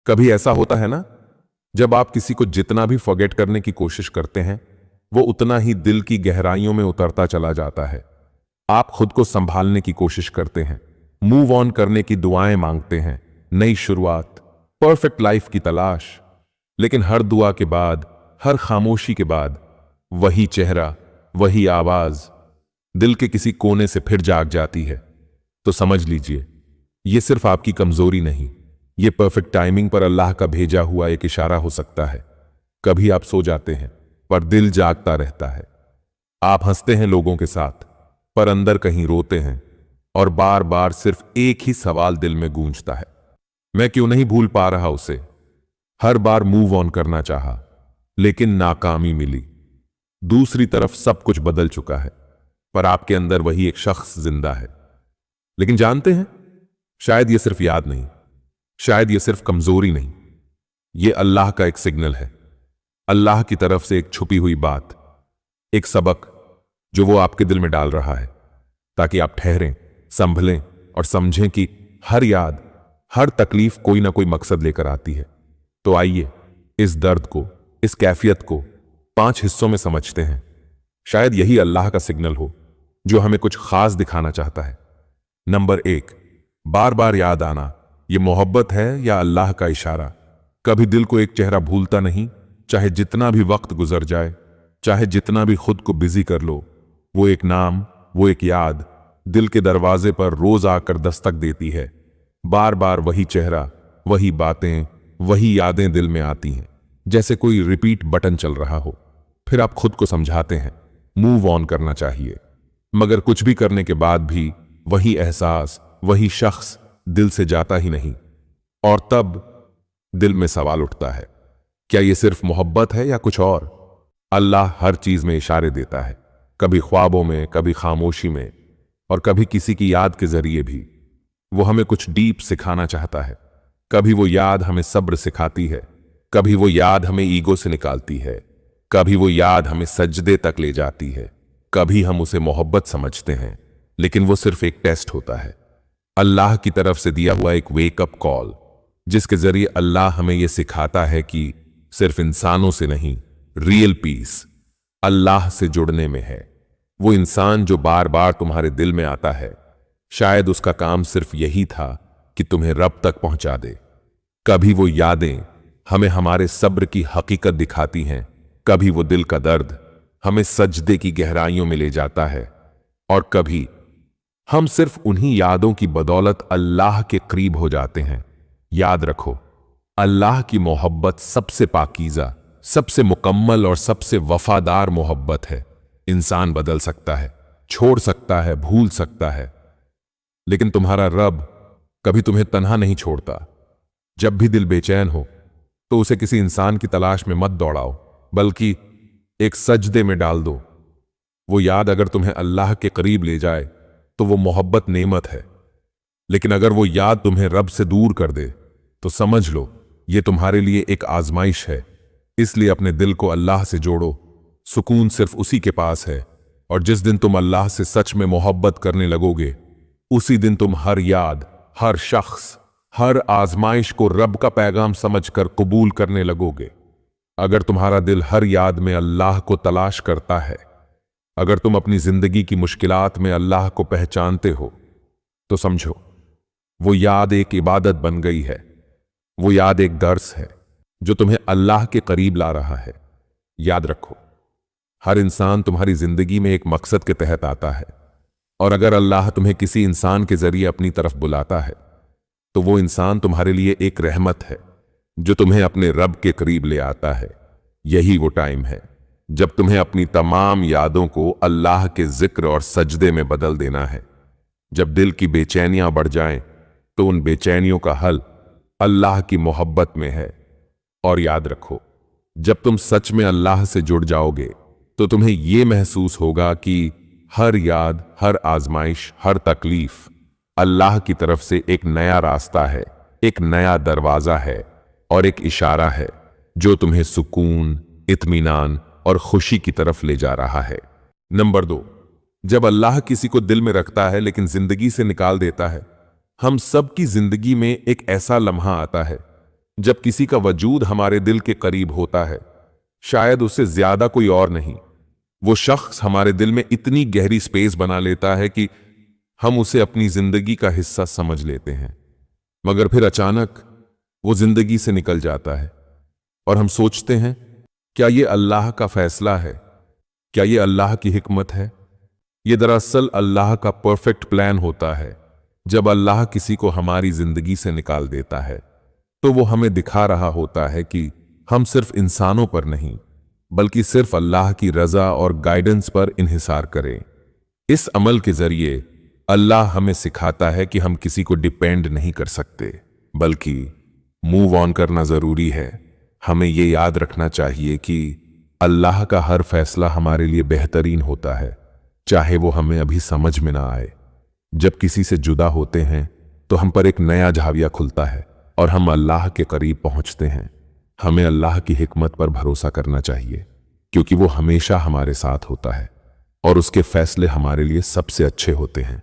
कभी ऐसा होता है ना, जब आप किसी को जितना भी फॉरगेट करने की कोशिश करते हैं, वो उतना ही दिल की गहराइयों में उतरता चला जाता है। आप खुद को संभालने की कोशिश करते हैं, मूव ऑन करने की दुआएं मांगते हैं, नई शुरुआत, परफेक्ट लाइफ की तलाश। लेकिन हर दुआ के बाद, हर खामोशी के बाद वही चेहरा, वही आवाज दिल के किसी कोने से फिर जाग जाती है। तो समझ लीजिए, ये सिर्फ आपकी कमजोरी नहीं, ये परफेक्ट टाइमिंग पर अल्लाह का भेजा हुआ एक इशारा हो सकता है। कभी आप सो जाते हैं पर दिल जागता रहता है। आप हंसते हैं लोगों के साथ पर अंदर कहीं रोते हैं, और बार बार सिर्फ एक ही सवाल दिल में गूंजता है, मैं क्यों नहीं भूल पा रहा उसे। हर बार मूव ऑन करना चाहा, लेकिन नाकामी मिली। दूसरी तरफ सब कुछ बदल चुका है, पर आपके अंदर वही एक शख्स जिंदा है। लेकिन जानते हैं, शायद ये सिर्फ याद नहीं, शायद ये सिर्फ कमजोरी नहीं, ये अल्लाह का एक सिग्नल है, अल्लाह की तरफ से एक छुपी हुई बात, एक सबक जो वो आपके दिल में डाल रहा है, ताकि आप ठहरें, संभलें और समझें कि हर याद, हर तकलीफ कोई ना कोई मकसद लेकर आती है। तो आइए इस दर्द को, इस कैफियत को 5 हिस्सों में समझते हैं। शायद यही अल्लाह का सिग्नल हो जो हमें कुछ खास दिखाना चाहता है। नंबर 1, बार बार याद आना। ये मोहब्बत है या अल्लाह का इशारा? कभी दिल को एक चेहरा भूलता नहीं, चाहे जितना भी वक्त गुजर जाए, चाहे जितना भी खुद को बिजी कर लो। वो एक नाम, वो एक याद दिल के दरवाजे पर रोज आकर दस्तक देती है। बार बार वही चेहरा, वही बातें, वही यादें दिल में आती हैं, जैसे कोई रिपीट बटन चल रहा हो। फिर आप खुद को समझाते हैं मूव ऑन करना चाहिए, मगर कुछ भी करने के बाद भी वही एहसास, वही शख्स दिल से जाता ही नहीं। और तब दिल में सवाल उठता है, क्या ये सिर्फ मोहब्बत है या कुछ और? अल्लाह हर चीज में इशारे देता है, कभी ख्वाबों में, कभी खामोशी में, और कभी किसी की याद के जरिए भी। वो हमें कुछ डीप सिखाना चाहता है। कभी वो याद हमें सब्र सिखाती है, कभी वो याद हमें ईगो से निकालती है, कभी वो याद हमें सजदे तक ले जाती है। कभी हम उसे मोहब्बत समझते हैं, लेकिन वो सिर्फ एक टेस्ट होता है, अल्लाह की तरफ से दिया हुआ एक वेकअप कॉल, जिसके जरिए अल्लाह हमें यह सिखाता है कि सिर्फ इंसानों से नहीं, रियल पीस अल्लाह से जुड़ने में है। वो इंसान जो बार बार तुम्हारे दिल में आता है, शायद उसका काम सिर्फ यही था कि तुम्हें रब तक पहुंचा दे। कभी वो यादें हमें हमारे सब्र की हकीकत दिखाती हैं, कभी वो दिल का दर्द हमें सजदे की गहराइयों में ले जाता है, और कभी हम सिर्फ उन्हीं यादों की बदौलत अल्लाह के करीब हो जाते हैं। याद रखो, अल्लाह की मोहब्बत सबसे पाकीज़ा, सबसे मुकम्मल और सबसे वफादार मोहब्बत है। इंसान बदल सकता है, छोड़ सकता है, भूल सकता है, लेकिन तुम्हारा रब कभी तुम्हें तन्हा नहीं छोड़ता। जब भी दिल बेचैन हो तो उसे किसी इंसान की तलाश में मत दौड़ाओ, बल्कि एक सजदे में डाल दो। वो याद अगर तुम्हें अल्लाह के करीब ले जाए तो वो मोहब्बत नेमत है, लेकिन अगर वो याद तुम्हें रब से दूर कर दे तो समझ लो ये तुम्हारे लिए एक आजमाइश है। इसलिए अपने दिल को अल्लाह से जोड़ो, सुकून सिर्फ उसी के पास है। और जिस दिन तुम अल्लाह से सच में मोहब्बत करने लगोगे, उसी दिन तुम हर याद, हर शख्स, हर आजमाइश को रब का पैगाम समझकर कबूल करने लगोगे। अगर तुम्हारा दिल हर याद में अल्लाह को तलाश करता है, अगर तुम अपनी जिंदगी की मुश्किलात में अल्लाह को पहचानते हो, तो समझो वो याद एक इबादत बन गई है। वो याद एक दर्स है जो तुम्हें अल्लाह के करीब ला रहा है। याद रखो, हर इंसान तुम्हारी जिंदगी में एक मकसद के तहत आता है, और अगर अल्लाह तुम्हें किसी इंसान के जरिए अपनी तरफ बुलाता है तो वो इंसान तुम्हारे लिए एक रहमत है जो तुम्हें अपने रब के करीब ले आता है। यही वो टाइम है जब तुम्हें अपनी तमाम यादों को अल्लाह के जिक्र और सजदे में बदल देना है। जब दिल की बेचैनियां बढ़ जाएं तो उन बेचैनियों का हल अल्लाह की मोहब्बत में है। और याद रखो, जब तुम सच में अल्लाह से जुड़ जाओगे तो तुम्हें यह महसूस होगा कि हर याद, हर आजमाइश, हर तकलीफ अल्लाह की तरफ से एक नया रास्ता है, एक नया दरवाजा है और एक इशारा है जो तुम्हें सुकून, इत्मीनान और खुशी की तरफ ले जा रहा है। नंबर 2, जब अल्लाह किसी को दिल में रखता है लेकिन जिंदगी से निकाल देता है। हम सब की जिंदगी में एक ऐसा लम्हा आता है जब किसी का वजूद हमारे दिल के करीब होता है, शायद उससे ज्यादा कोई और नहीं, वो शख्स हमारे दिल में इतनी गहरी स्पेस बना लेता है कि हम उसे अपनी जिंदगी का हिस्सा समझ लेते हैं। मगर फिर अचानक वो जिंदगी से निकल जाता है और हम सोचते हैं, क्या ये अल्लाह का फैसला है? क्या ये अल्लाह की हिकमत है? ये दरअसल अल्लाह का परफेक्ट प्लान होता है। जब अल्लाह किसी को हमारी जिंदगी से निकाल देता है तो वो हमें दिखा रहा होता है कि हम सिर्फ इंसानों पर नहीं, बल्कि सिर्फ अल्लाह की रजा और गाइडेंस पर इन्हिसार करें। इस अमल के जरिए अल्लाह हमें सिखाता है कि हम किसी को डिपेंड नहीं कर सकते, बल्कि मूव ऑन करना जरूरी है। हमें ये याद रखना चाहिए कि अल्लाह का हर फैसला हमारे लिए बेहतरीन होता है, चाहे वो हमें अभी समझ में ना आए। जब किसी से जुदा होते हैं तो हम पर एक नया झाविया खुलता है और हम अल्लाह के करीब पहुंचते हैं। हमें अल्लाह की हिकमत पर भरोसा करना चाहिए, क्योंकि वो हमेशा हमारे साथ होता है और उसके फैसले हमारे लिए सबसे अच्छे होते हैं।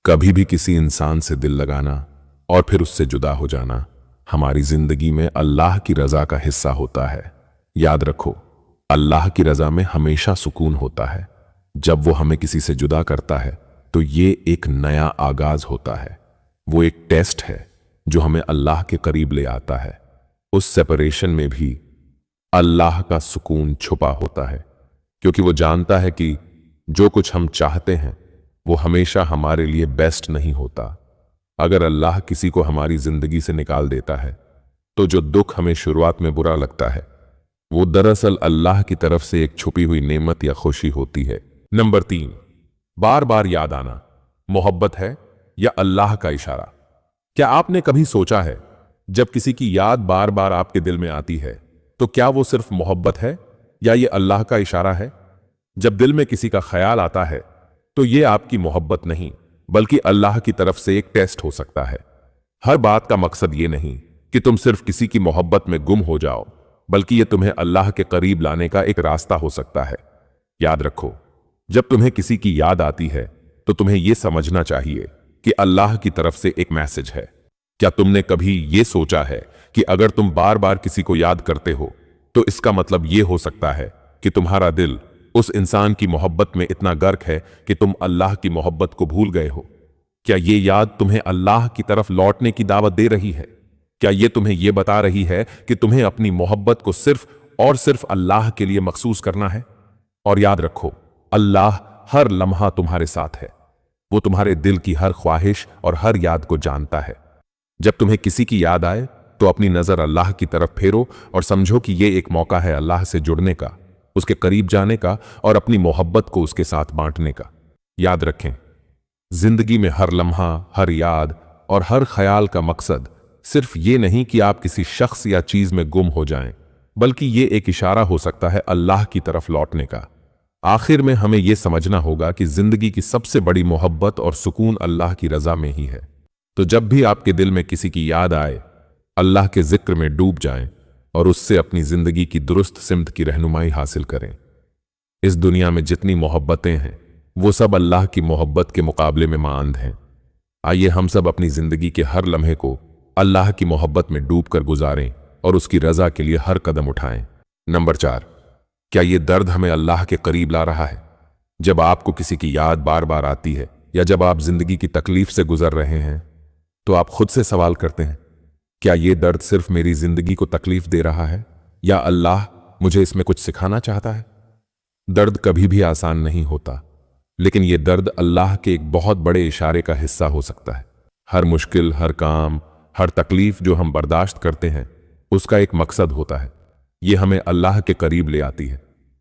कभी भी किसी इंसान से दिल लगाना और फिर उससे जुदा हो जाना हमारी जिंदगी में अल्लाह की रजा का हिस्सा होता है। याद रखो, अल्लाह की रजा में हमेशा सुकून होता है। जब वो हमें किसी से जुदा करता है तो ये एक नया आगाज होता है। वो एक टेस्ट है जो हमें अल्लाह के करीब ले आता है। उस सेपरेशन में भी अल्लाह का सुकून छुपा होता है, क्योंकि वो जानता है कि जो कुछ हम चाहते हैं वो हमेशा हमारे लिए बेस्ट नहीं होता। अगर अल्लाह किसी को हमारी जिंदगी से निकाल देता है तो जो दुख हमें शुरुआत में बुरा लगता है वो दरअसल अल्लाह की तरफ से एक छुपी हुई नेमत या खुशी होती है। नंबर 3, बार बार याद आना मोहब्बत है या अल्लाह का इशारा? क्या आपने कभी सोचा है, जब किसी की याद बार बार आपके दिल में आती है तो क्या वो सिर्फ मोहब्बत है या ये अल्लाह का इशारा है? जब दिल में किसी का ख्याल आता है तो ये आपकी मोहब्बत नहीं, बल्कि अल्लाह की तरफ से एक टेस्ट हो सकता है। हर बात का मकसद ये नहीं कि तुम सिर्फ किसी की मोहब्बत में गुम हो जाओ, बल्कि ये तुम्हें अल्लाह के करीब लाने का एक रास्ता हो सकता है। याद रखो, जब तुम्हें किसी की याद आती है तो तुम्हें यह समझना चाहिए कि अल्लाह की तरफ से एक मैसेज है। क्या तुमने कभी यह सोचा है कि अगर तुम बार बार किसी को याद करते हो तो इसका मतलब यह हो सकता है कि तुम्हारा दिल उस इंसान की मोहब्बत में इतना गर्क है कि तुम अल्लाह की मोहब्बत को भूल गए हो? क्या ये याद तुम्हें अल्लाह की तरफ लौटने की दावत दे रही है? क्या ये तुम्हें यह बता रही है कि तुम्हें अपनी मोहब्बत को सिर्फ और सिर्फ अल्लाह के लिए मखसूस करना है? और याद रखो, अल्लाह हर लम्हा तुम्हारे साथ है। वो तुम्हारे दिल की हर ख्वाहिश और हर याद को जानता है। जब तुम्हें किसी की याद आए तो अपनी नजर अल्लाह की तरफ फेरो और समझो कि यह एक मौका है अल्लाह से जुड़ने का, उसके करीब जाने का और अपनी मोहब्बत को उसके साथ बांटने का। याद रखें, जिंदगी में हर लम्हा, हर याद और हर ख्याल का मकसद सिर्फ ये नहीं कि आप किसी शख्स या चीज में गुम हो जाएं, बल्कि ये एक इशारा हो सकता है अल्लाह की तरफ लौटने का। आखिर में हमें यह समझना होगा कि जिंदगी की सबसे बड़ी मोहब्बत और सुकून अल्लाह की रजा में ही है। तो जब भी आपके दिल में किसी की याद आए, अल्लाह के जिक्र में डूब जाएं और उससे अपनी जिंदगी की दुरुस्त सिमत की रहनुमाई हासिल करें। इस दुनिया में जितनी मोहब्बतें हैं वो सब अल्लाह की मोहब्बत के मुकाबले में मांद हैं। आइए हम सब अपनी जिंदगी के हर लम्हे को अल्लाह की मोहब्बत में डूबकर गुजारें और उसकी रजा के लिए हर कदम उठाएं। नंबर 4, क्या ये दर्द हमें अल्लाह के करीब ला रहा है? जब आपको किसी की याद बार बार आती है या जब आप जिंदगी की तकलीफ से गुजर रहे हैं तो आप खुद से सवाल करते हैं, क्या ये दर्द सिर्फ मेरी जिंदगी को तकलीफ दे रहा है या अल्लाह मुझे इसमें कुछ सिखाना चाहता है? दर्द कभी भी आसान नहीं होता, लेकिन यह दर्द अल्लाह के एक बहुत बड़े इशारे का हिस्सा हो सकता है। हर मुश्किल, हर काम, हर तकलीफ जो हम बर्दाश्त करते हैं उसका एक मकसद होता है। यह हमें अल्लाह के करीब ले आती है।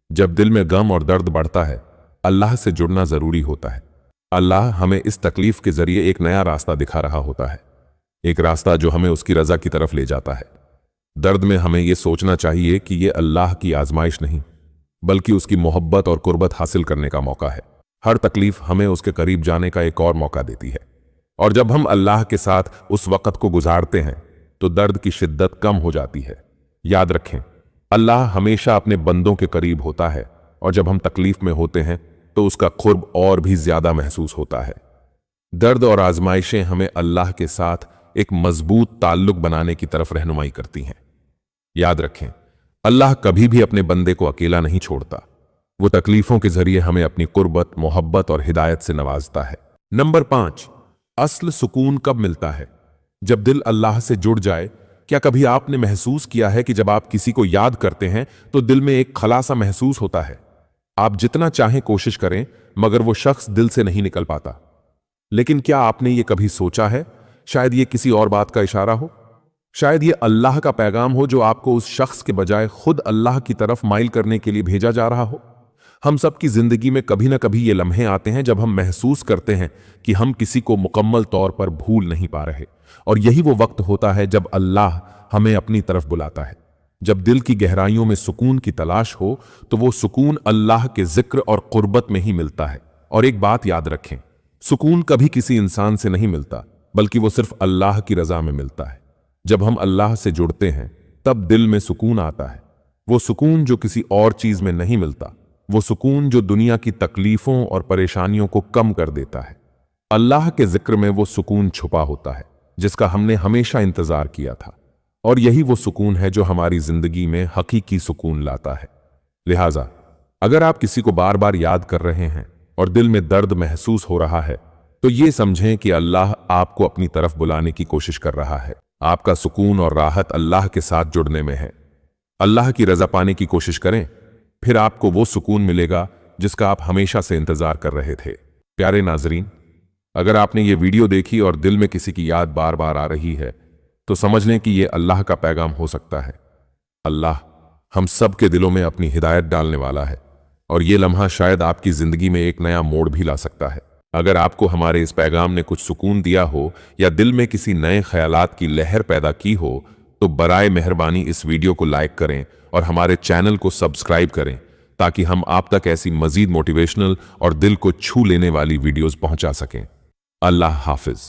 जब दिल में गम और दर्द बढ़ता है, अल्लाह से जुड़ना जरूरी होता है। अल्लाह हमें इस तकलीफ के जरिए एक नया रास्ता दिखा रहा होता है, एक रास्ता जो हमें उसकी रजा की तरफ ले जाता है। दर्द में हमें यह सोचना चाहिए कि यह अल्लाह की आजमाइश नहीं, बल्कि उसकी मोहब्बत और कुर्बत हासिल करने का मौका है। हर तकलीफ हमें उसके करीब जाने का एक और मौका देती है, और जब हम अल्लाह के साथ उस वक़्त को गुजारते हैं तो दर्द की शिद्दत कम हो जाती है। याद रखें, अल्लाह हमेशा अपने बंदों के करीब होता है, और जब हम तकलीफ में होते हैं तो उसका कुर्ब और भी ज्यादा महसूस होता है। दर्द और आजमाइशें हमें अल्लाह के साथ एक मजबूत ताल्लुक बनाने की तरफ रहनुमाई करती हैं। याद रखें, अल्लाह कभी भी अपने बंदे को अकेला नहीं छोड़ता। वो तकलीफों के जरिए हमें अपनी कुर्बत, मोहब्बत और हिदायत से नवाजता है। नंबर 5, असल सुकून कब मिलता है? जब दिल अल्लाह से जुड़ जाए। क्या कभी आपने महसूस किया है कि जब आप किसी को याद करते हैं तो दिल में एक खलासा महसूस होता है? आप जितना चाहें कोशिश करें, मगर वो शख्स दिल से नहीं निकल पाता। लेकिन क्या आपने ये कभी सोचा है, शायद ये किसी और बात का इशारा हो? शायद ये अल्लाह का पैगाम हो जो आपको उस शख्स के बजाय खुद अल्लाह की तरफ माइल करने के लिए भेजा जा रहा हो। हम सब की जिंदगी में कभी ना कभी ये लम्हे आते हैं जब हम महसूस करते हैं कि हम किसी को मुकम्मल तौर पर भूल नहीं पा रहे, और यही वो वक्त होता है जब अल्लाह हमें अपनी तरफ बुलाता है। जब दिल की गहराइयों में सुकून की तलाश हो तो वो सुकून अल्लाह के जिक्र और कुर्बत में ही मिलता है। और एक बात याद रखें, सुकून कभी किसी इंसान से नहीं मिलता, बल्कि वो सिर्फ अल्लाह की रजा में मिलता है। जब हम अल्लाह से जुड़ते हैं तब दिल में सुकून आता है, वो सुकून जो किसी और चीज में नहीं मिलता, वो सुकून जो दुनिया की तकलीफों और परेशानियों को कम कर देता है। अल्लाह के जिक्र में वो सुकून छुपा होता है जिसका हमने हमेशा इंतजार किया था, और यही वो सुकून है जो हमारी जिंदगी में हकीकी सुकून लाता है। लिहाजा अगर आप किसी को बार बार याद कर रहे हैं और दिल में दर्द महसूस हो रहा है, तो ये समझें कि अल्लाह आपको अपनी तरफ बुलाने की कोशिश कर रहा है। आपका सुकून और राहत अल्लाह के साथ जुड़ने में है। अल्लाह की रजा पाने की कोशिश करें, फिर आपको वो सुकून मिलेगा जिसका आप हमेशा से इंतजार कर रहे थे। प्यारे नाजरीन, अगर आपने ये वीडियो देखी और दिल में किसी की याद बार बार आ रही है, तो समझ लें कि ये अल्लाह का पैगाम हो सकता है। अल्लाह हम सब के दिलों में अपनी हिदायत डालने वाला है, और ये लम्हा शायद आपकी जिंदगी में एक नया मोड़ भी ला सकता है। अगर आपको हमारे इस पैगाम ने कुछ सुकून दिया हो या दिल में किसी नए ख्यालात की लहर पैदा की हो, तो बराए मेहरबानी इस वीडियो को लाइक करें और हमारे चैनल को सब्सक्राइब करें, ताकि हम आप तक ऐसी मजीद मोटिवेशनल और दिल को छू लेने वाली वीडियोस पहुंचा सकें। अल्लाह हाफिज।